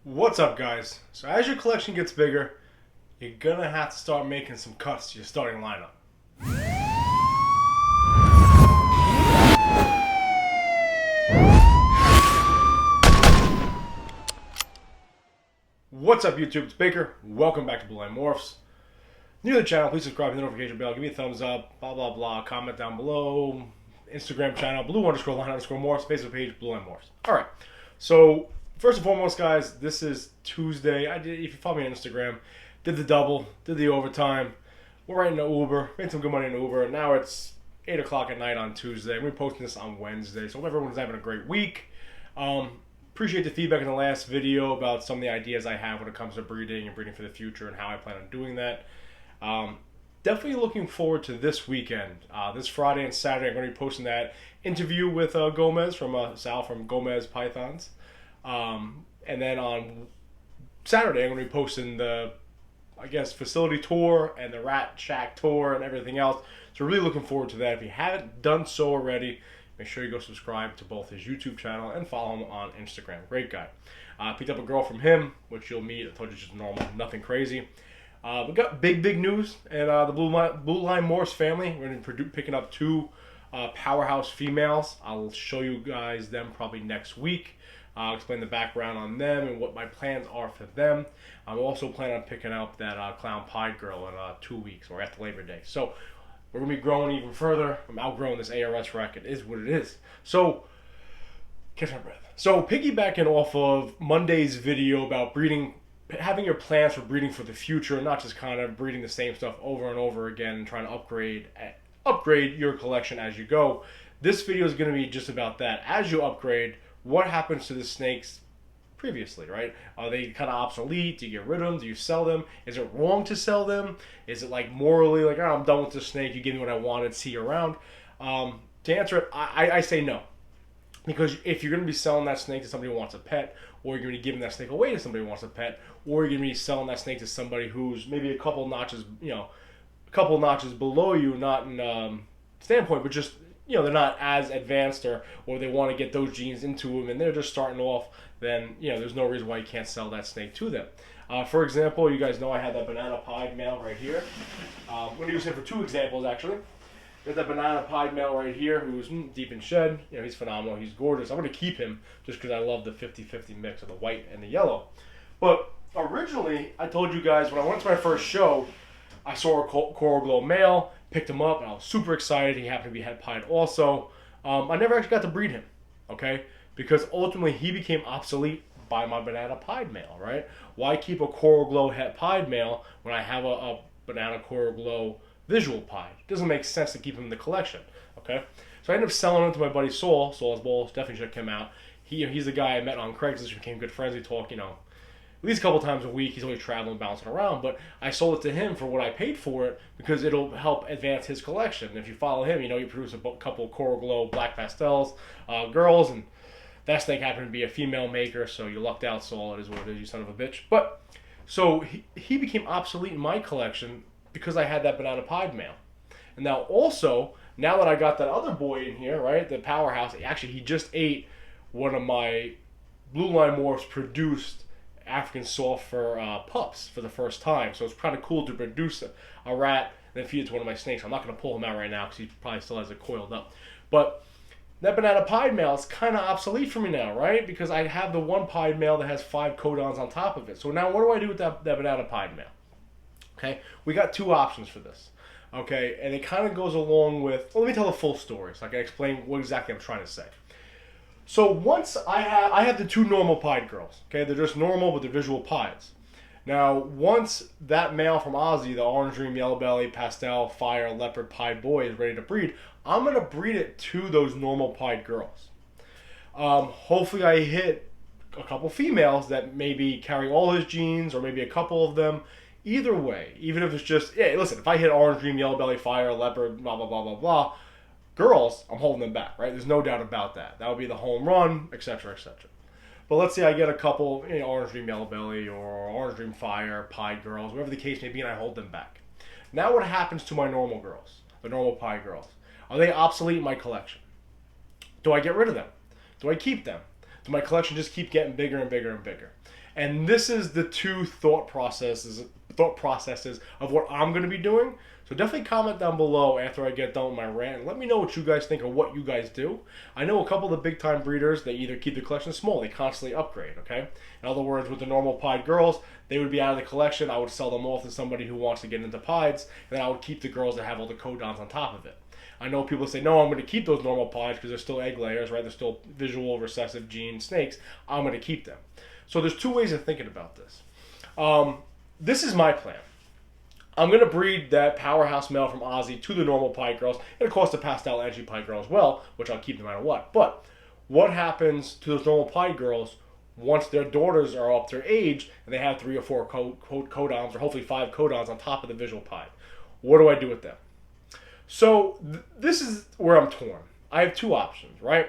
What's up, guys? So as your collection gets bigger, you're gonna have to start making some cuts to your starting lineup. What's up, YouTube? It's Baker. Welcome back to Blue Line Morphs. New to the channel, please subscribe, hit the notification bell, give me a thumbs up, blah blah blah, comment down below. Instagram channel, blue_line_morphs, Facebook page, Blue Line Morphs. Alright, so first and foremost, guys, this is Tuesday. If you follow me on Instagram, did the double, did the overtime. We're right in the Uber, made some good money in the Uber. Now it's 8 o'clock at night on Tuesday. We're posting this on Wednesday, so hope everyone's having a great week. Appreciate the feedback in the last video about some of the ideas I have when it comes to breeding and breeding for the future and how I plan on doing that. Definitely looking forward to this weekend. This Friday and Saturday, I'm going to be posting that interview with Gomez from Sal from Gomez Pythons. And then on Saturday, I'm going to be posting the, facility tour and the Rat Shack tour and everything else. So really looking forward to that. If you haven't done so already, make sure you go subscribe to both his YouTube channel and follow him on Instagram. Great guy. Picked up a girl from him, which you'll meet. I told you, just normal, nothing crazy. We got big news in the Blue Line Morphs family. We're going to be picking up two powerhouse females. I'll show you guys them probably next week. I'll explain the background on them and what my plans are for them. I'm also planning on picking up that clown pied girl in 2 weeks or after Labor Day. So we're going to be growing even further. I'm outgrowing this ARS rack. It is what it is. So, catch my breath. So piggybacking off of Monday's video about breeding, having your plans for breeding for the future, and not just kind of breeding the same stuff over and over again and trying to upgrade your collection as you go. This video is going to be just about that. As you upgrade, what happens to the snakes previously, right? Are they kind of obsolete? Do you get rid of them? Do you sell them? Is it wrong to sell them? Is it like morally like, oh, I'm done with this snake, you give me what I wanted, see you around? To answer it, I say no. Because if you're going to be selling that snake to somebody who wants a pet, or you're going to be giving that snake away to somebody who wants a pet, or you're going to be selling that snake to somebody who's maybe a couple notches below you, not in standpoint, but just, they're not as advanced, or they want to get those genes into them and they're just starting off, then, there's no reason why you can't sell that snake to them. For example, you guys know I had that banana pied male right here. I'm going to use him for two examples, actually. Got that banana pied male right here who's deep in shed. He's phenomenal. He's gorgeous. I'm going to keep him just because I love the 50-50 mix of the white and the yellow. But originally, I told you guys when I went to my first show, I saw a coral glow male, picked him up, and I was super excited. He happened to be het pied also. I never actually got to breed him, okay? Because ultimately, he became obsolete by my banana pied male, right? Why keep a coral glow het pied male when I have a banana coral glow visual pied? It doesn't make sense to keep him in the collection, okay? So I ended up selling him to my buddy Saul. Saul's balls definitely should come out. He's the guy I met on Craigslist. We became good friends. We talk, at least a couple times a week. He's always traveling, bouncing around. But I sold it to him for what I paid for it because it'll help advance his collection. And if you follow him, he produces a couple coral glow black pastels, girls, and that snake happened to be a female maker, so you lucked out, Saul. It is what it is, you son of a bitch. But so he became obsolete in my collection because I had that banana pied male. And now also, now that I got that other boy in here, right, the powerhouse, actually he just ate one of my Blue Line Morphs produced African soft fur pups for the first time. So it's kind of cool to produce a rat and then feed it to one of my snakes. I'm not going to pull him out right now because he probably still has it coiled up. But that banana pied male is kind of obsolete for me now, right? Because I have the one pied male that has 5 codons on top of it. So now what do I do with that banana pied male? Okay, we got two options for this. Okay, and it kind of goes along with, well, let me tell the full story so I can explain what exactly I'm trying to say. So once I have the two normal pied girls. Okay, they're just normal, but they're visual pieds. Now, once that male from Aussie, the orange dream, yellow belly, pastel, fire, leopard, pied boy is ready to breed, I'm going to breed it to those normal pied girls. Hopefully I hit a couple females that maybe carry all his genes or maybe a couple of them. Either way, even if it's just, listen, if I hit orange dream, yellow belly, fire, leopard, blah, blah, blah, blah, blah, girls, I'm holding them back, right? There's no doubt about that. That would be the home run, etc., etc. But let's say I get a couple, orange dream, yellow belly, or orange dream, fire, pied girls, whatever the case may be, and I hold them back. Now what happens to my normal girls, the normal pied girls? Are they obsolete in my collection? Do I get rid of them? Do I keep them? Does my collection just keep getting bigger and bigger and bigger? And this is the two thought processes of what I'm going to be doing. So definitely comment down below after I get done with my rant and let me know what you guys think of what you guys do. I know a couple of the big time breeders, they either keep the collection small, they constantly upgrade, okay? In other words, with the normal pied girls, they would be out of the collection. I would sell them off to somebody who wants to get into pieds, and then I would keep the girls that have all the codons on top of it. I know people say, no, I'm going to keep those normal pieds because they're still egg layers, right? They're still visual recessive gene snakes. I'm going to keep them. So there's two ways of thinking about this. This is my plan. I'm going to breed that powerhouse male from Aussie to the normal pied girls, and of course the pastel energy pied girl as well, which I'll keep no matter what. But what happens to those normal pied girls once their daughters are up their age and they have 3 or 4 codons, or hopefully 5 codons on top of the visual pied? What do I do with them? So this is where I'm torn. I have two options, right?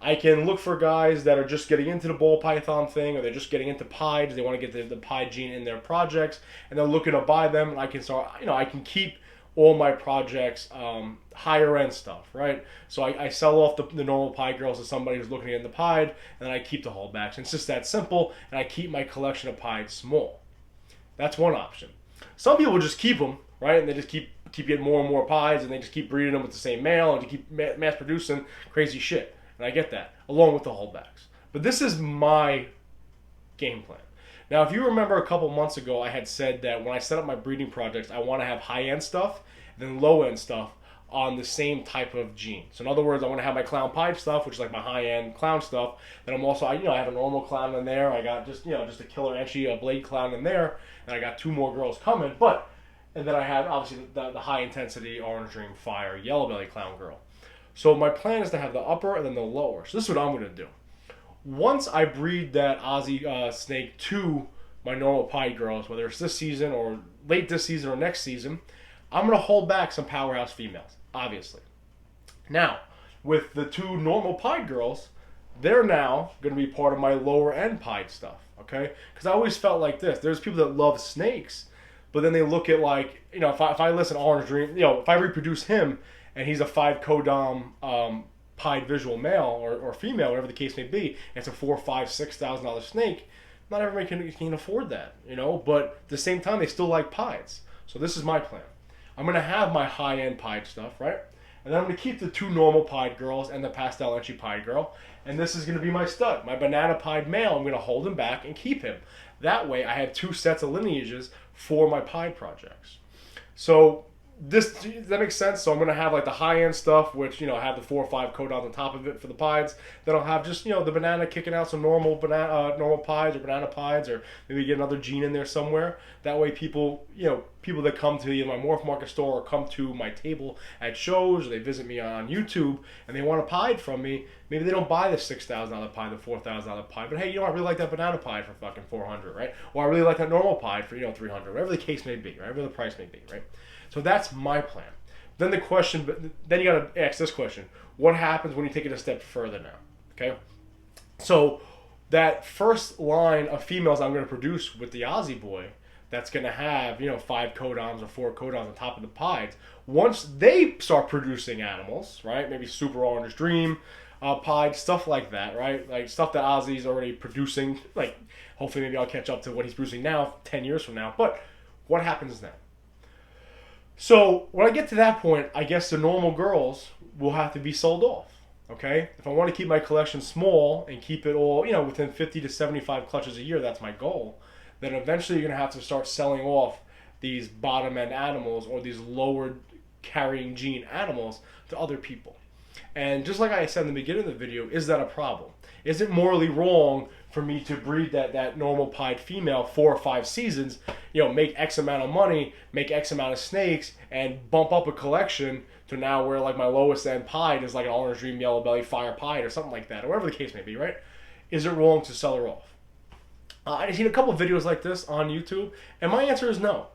I can look for guys that are just getting into the ball python thing, or they're just getting into pieds. They want to get the pied gene in their projects, and they're looking to buy them. And I can start, I can keep all my projects higher end stuff, right? So I sell off the normal pied girls to somebody who's looking to get into pied, and then I keep the holdbacks. And it's just that simple, and I keep my collection of pieds small. That's one option. Some people just keep them, right? And they just keep getting more and more pieds, and they just keep breeding them with the same male, and to keep mass producing crazy shit. And I get that, along with the holdbacks. But this is my game plan. Now, if you remember a couple months ago, I had said that when I set up my breeding projects, I want to have high-end stuff and then low-end stuff on the same type of gene. So in other words, I want to have my clown pied stuff, which is like my high-end clown stuff. Then I'm also, I have a normal clown in there. I got just a killer entry, a blade clown in there. And I got 2 more girls coming. And then I have, obviously, the high-intensity orange dream fire yellow belly clown girl. So my plan is to have the upper and then the lower. So this is what I'm going to do. Once I breed that Aussie snake to my normal pied girls, whether it's this season or late this season or next season, I'm going to hold back some powerhouse females, obviously. Now, with the 2 normal pied girls, they're now going to be part of my lower end pied stuff, okay? Because I always felt like this. There's people that love snakes, but then they look at if I listen to Orange Dream, if I reproduce him, and he's a 5 codom pied visual male or female, whatever the case may be, and it's a $4,000, $5,000, $6,000 snake. Not everybody can afford that, But at the same time, they still like pieds. So this is my plan. I'm going to have my high-end pied stuff, right? And then I'm going to keep the 2 normal pied girls and the pastel entry pied girl. And this is going to be my stud. My banana pied male, I'm going to hold him back and keep him. That way, I have 2 sets of lineages for my pied projects. So does that make sense? So I'm going to have the high-end stuff, which, have the 4 or 5 codons on top of it for the pieds. Then I'll have just, the banana kicking out some normal pieds or banana pieds, or maybe get another gene in there somewhere. That way people that come to either my Morph Market store or come to my table at shows, or they visit me on YouTube and they want a pied from me, maybe they don't buy the $6,000 pied, the $4,000 pied, but hey, I really like that banana pied for fucking $400, right? Or I really like that normal pied for, $300, whatever the case may be, right? Whatever the price may be, right? So that's my plan. Then you got to ask this question. What happens when you take it a step further now? Okay? So that first line of females I'm going to produce with the Aussie boy, that's going to have, 5 codons or 4 codons on top of the pieds. Once they start producing animals, right? Maybe Super Orange Dream pied, stuff like that, right? Like stuff that Aussie's already producing. Like, hopefully maybe I'll catch up to what he's producing now, 10 years from now. But what happens then? So when I get to that point, I guess the normal girls will have to be sold off, okay? If I want to keep my collection small and keep it all, within 50 to 75 clutches a year, that's my goal, then eventually you're going to have to start selling off these bottom-end animals or these lower carrying gene animals to other people. And just like I said in the beginning of the video, is that a problem? Is it morally wrong for me to breed that normal pied female 4 or 5 seasons, make X amount of money, make X amount of snakes, and bump up a collection to now where my lowest end pied is like an Orange Dream Yellow Belly Fire pied or something like that, or whatever the case may be, right? Is it wrong to sell her off? I've seen a couple of videos like this on YouTube, and my answer is no.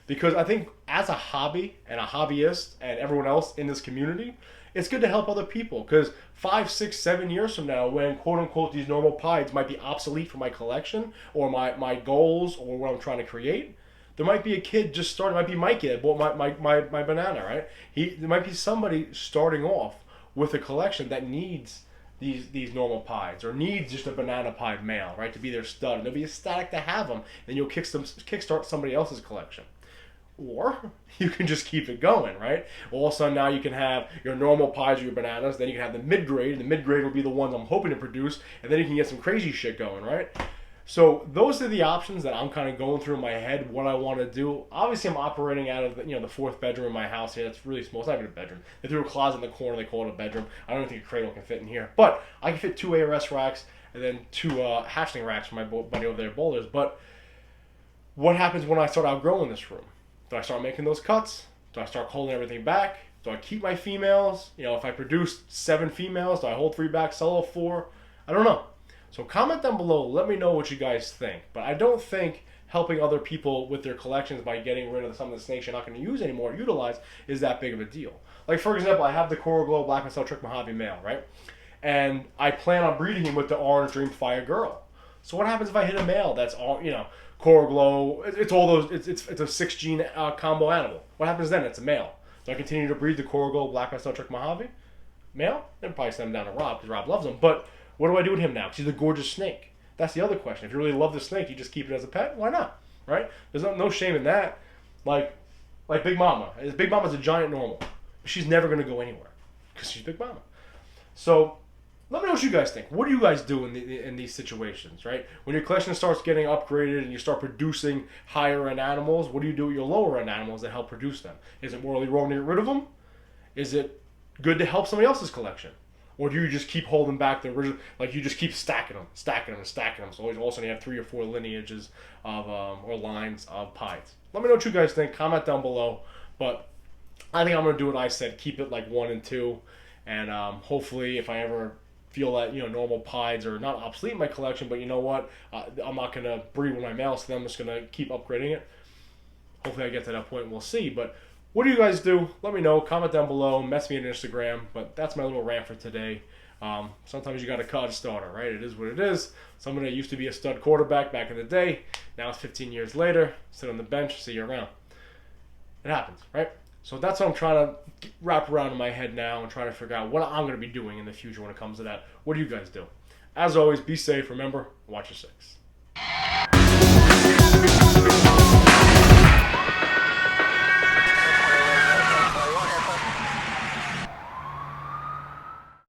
Because I think as a hobby and a hobbyist and everyone else in this community, it's good to help other people, because 5, 6, 7 years from now, when quote-unquote these normal pieds might be obsolete for my collection or my goals or what I'm trying to create, there might be a kid just starting. It might be my kid bought my banana, right? There might be somebody starting off with a collection that needs these normal pieds, or needs just a banana pied male, right, to be their stud, and they'll be ecstatic to have them. Then you'll kickstart somebody else's collection. Or you can just keep it going, right? All of a sudden now you can have your normal pies or your bananas, then you can have the mid-grade, and the mid-grade will be the ones I'm hoping to produce, and then you can get some crazy shit going, right? So those are the options that I'm kind of going through in my head, what I want to do. Obviously, I'm operating out of the fourth bedroom in my house here. That's really small. It's not even a bedroom. They threw a closet in the corner. They call it a bedroom. I don't think a cradle can fit in here. But I can fit 2 ARS racks and then 2 hatchling racks for my buddy over there, Boulders. But what happens when I start outgrowing this room? Do I start making those cuts? Do I start holding everything back? Do I keep my females? If I produce 7 females, do I hold 3 back, sell all 4? I don't know. So comment down below. Let me know what you guys think. But I don't think helping other people with their collections by getting rid of some of the snakes you're not going to use anymore, utilize, is that big of a deal. Like, for example, I have the Coral Glow Black Pastel Trick Mojave male, right? And I plan on breeding him with the Orange Dream Fire girl. So what happens if I hit a male that's all, Coral Glow, it's all those, it's a 6-gene combo animal. What happens then? It's a male. Do I continue to breed the Coral Glow Black Pastel Trick Mojave male? Then probably send him down to Rob, because Rob loves him. But what do I do with him now? Because he's a gorgeous snake. That's the other question. If you really love the snake, you just keep it as a pet. Why not? Right? There's no shame in that. Like Big Mama. Big Mama's a giant normal. She's never going to go anywhere because she's Big Mama. So let me know what you guys think. What do you guys do in these situations, right? When your collection starts getting upgraded and you start producing higher end animals, what do you do with your lower end animals that help produce them? Is it morally wrong to get rid of them? Is it good to help somebody else's collection? Or do you just keep holding back the original, like you just keep stacking them. So all of a sudden you have 3 or 4 lineages of, or lines of pies. Let me know what you guys think. Comment down below. But I think I'm going to do what I said. Keep it like 1 and 2. And hopefully if I ever feel that, normal pies are not obsolete in my collection, but you know what? I'm not going to breed with my males, so I'm just going to keep upgrading it. Hopefully I get to that point and we'll see. But what do you guys do? Let me know. Comment down below. Mess me on Instagram. But that's my little rant for today. Sometimes you got to cut a starter, right? It is what it is. Someone that used to be a stud quarterback back in the day, now it's 15 years later, sit on the bench, see you around. It happens, right? So that's what I'm trying to wrap around in my head now and try to figure out what I'm going to be doing in the future when it comes to that. What do you guys do? As always, be safe. Remember, watch your 6.